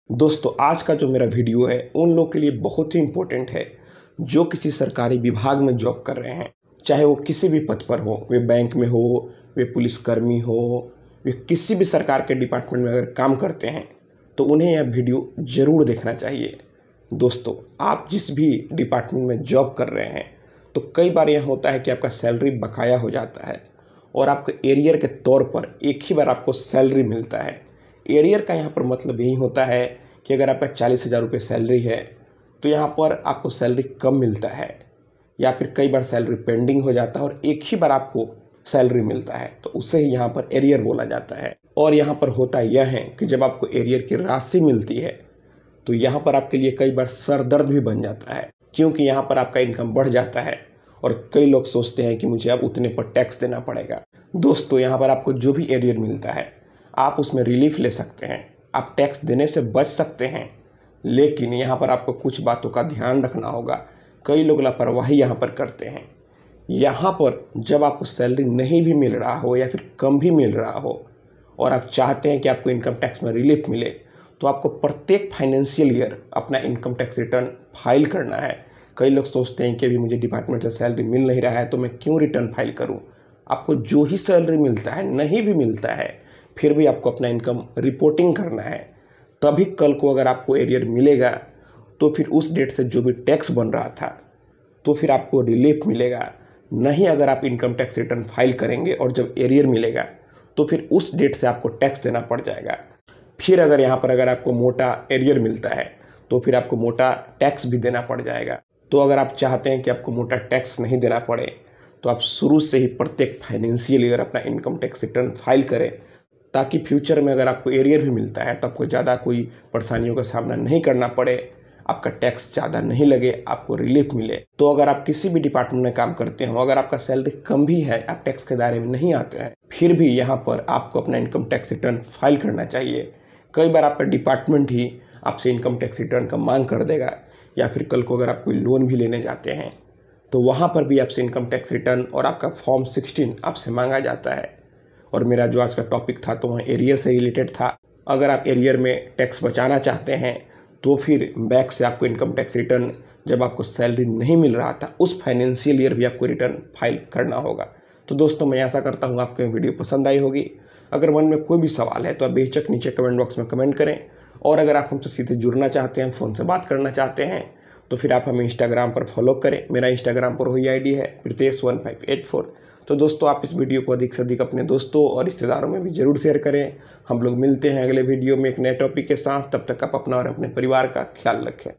दोस्तों आज का जो मेरा वीडियो है उन लोगों के लिए बहुत ही इम्पोर्टेंट है जो किसी सरकारी विभाग में जॉब कर रहे हैं, चाहे वो किसी भी पद पर हो, वे बैंक में हो, वे पुलिसकर्मी हो, वे किसी भी सरकार के डिपार्टमेंट में अगर काम करते हैं तो उन्हें यह वीडियो ज़रूर देखना चाहिए। दोस्तों आप जिस भी डिपार्टमेंट में जॉब कर रहे हैं तो कई बार यह होता है कि आपका सैलरी बकाया हो जाता है और आपको एरियर के तौर पर एक ही बार आपको सैलरी मिलता है। एरियर का यहाँ पर मतलब यही होता है कि अगर आपका 40,000 रुपये सैलरी है तो यहाँ पर आपको सैलरी कम मिलता है, या फिर कई बार सैलरी पेंडिंग हो जाता है और एक ही बार आपको सैलरी मिलता है, तो उसे ही यहाँ पर एरियर बोला जाता है। और यहाँ पर होता यह है कि जब आपको एरियर की राशि मिलती है तो यहाँ पर आपके लिए कई बार सर दर्द भी बन जाता है, क्योंकि यहाँ पर आपका इनकम बढ़ जाता है और कई लोग सोचते हैं कि मुझे अब उतने पर टैक्स देना पड़ेगा। दोस्तों यहाँ पर आपको जो भी एरियर मिलता है आप उसमें रिलीफ ले सकते हैं, आप टैक्स देने से बच सकते हैं, लेकिन यहाँ पर आपको कुछ बातों का ध्यान रखना होगा। कई लोग लापरवाही यहाँ पर करते हैं। यहाँ पर जब आपको सैलरी नहीं भी मिल रहा हो या फिर कम भी मिल रहा हो और आप चाहते हैं कि आपको इनकम टैक्स में रिलीफ मिले, तो आपको प्रत्येक फाइनेंशियल ईयर अपना इनकम टैक्स रिटर्न फाइल करना है। कई लोग सोचते हैं कि अभी मुझे डिपार्टमेंट से सैलरी मिल नहीं रहा है तो मैं क्यों रिटर्न फाइल करूँ। आपको जो ही सैलरी मिलता है, नहीं भी मिलता है, फिर भी आपको अपना इनकम रिपोर्टिंग करना है। तभी कल को अगर आपको एरियर मिलेगा तो फिर उस डेट से जो भी टैक्स बन रहा था तो फिर आपको रिलीफ मिलेगा। नहीं अगर आप इनकम टैक्स रिटर्न फाइल करेंगे और जब एरियर मिलेगा तो फिर उस डेट से आपको टैक्स देना पड़ जाएगा। फिर अगर यहाँ पर अगर आपको मोटा एरियर मिलता है तो फिर आपको मोटा टैक्स भी देना पड़ जाएगा। तो अगर आप चाहते हैं कि आपको मोटा टैक्स नहीं देना पड़े तो आप शुरू से ही प्रत्येक फाइनेंशियल ईयर अपना इनकम टैक्स रिटर्न फाइल करें, ताकि फ्यूचर में अगर आपको एरियर भी मिलता है तो आपको ज़्यादा कोई परेशानियों का सामना नहीं करना पड़े, आपका टैक्स ज़्यादा नहीं लगे, आपको रिलीफ मिले। तो अगर आप किसी भी डिपार्टमेंट में काम करते हो, अगर आपका सैलरी कम भी है, आप टैक्स के दायरे में नहीं आते हैं, फिर भी यहाँ पर आपको अपना इनकम टैक्स रिटर्न फाइल करना चाहिए। कई बार आपका डिपार्टमेंट ही आपसे इनकम टैक्स रिटर्न का मांग कर देगा, या फिर कल को अगर आप कोई लोन भी लेने जाते हैं तो वहाँ पर भी आपसे इनकम टैक्स रिटर्न और आपका फॉर्म 16 आपसे मांगा जाता है। और मेरा जो आज का टॉपिक था तो वह एरियर से रिलेटेड था। अगर आप एरियर में टैक्स बचाना चाहते हैं तो फिर बैक से आपको इनकम टैक्स रिटर्न जब आपको सैलरी नहीं मिल रहा था उस फाइनेंशियल ईयर भी आपको रिटर्न फाइल करना होगा। तो दोस्तों मैं ऐसा करता हूँ आपको वीडियो पसंद आई होगी। अगर मन में कोई भी सवाल है तो आप बेशक नीचे कमेंट बॉक्स में कमेंट करें, और अगर आप हमसे सीधे जुड़ना चाहते हैं, फ़ोन से बात करना चाहते हैं, तो फिर आप हमें इंस्टाग्राम पर फॉलो करें। मेरा इंस्टाग्राम पर वही आईडी है pritesh1584। तो दोस्तों आप इस वीडियो को अधिक से अधिक अपने दोस्तों और रिश्तेदारों में भी ज़रूर शेयर करें। हम लोग मिलते हैं अगले वीडियो में एक नए टॉपिक के साथ। तब तक आप अपना और अपने परिवार का ख्याल रखें।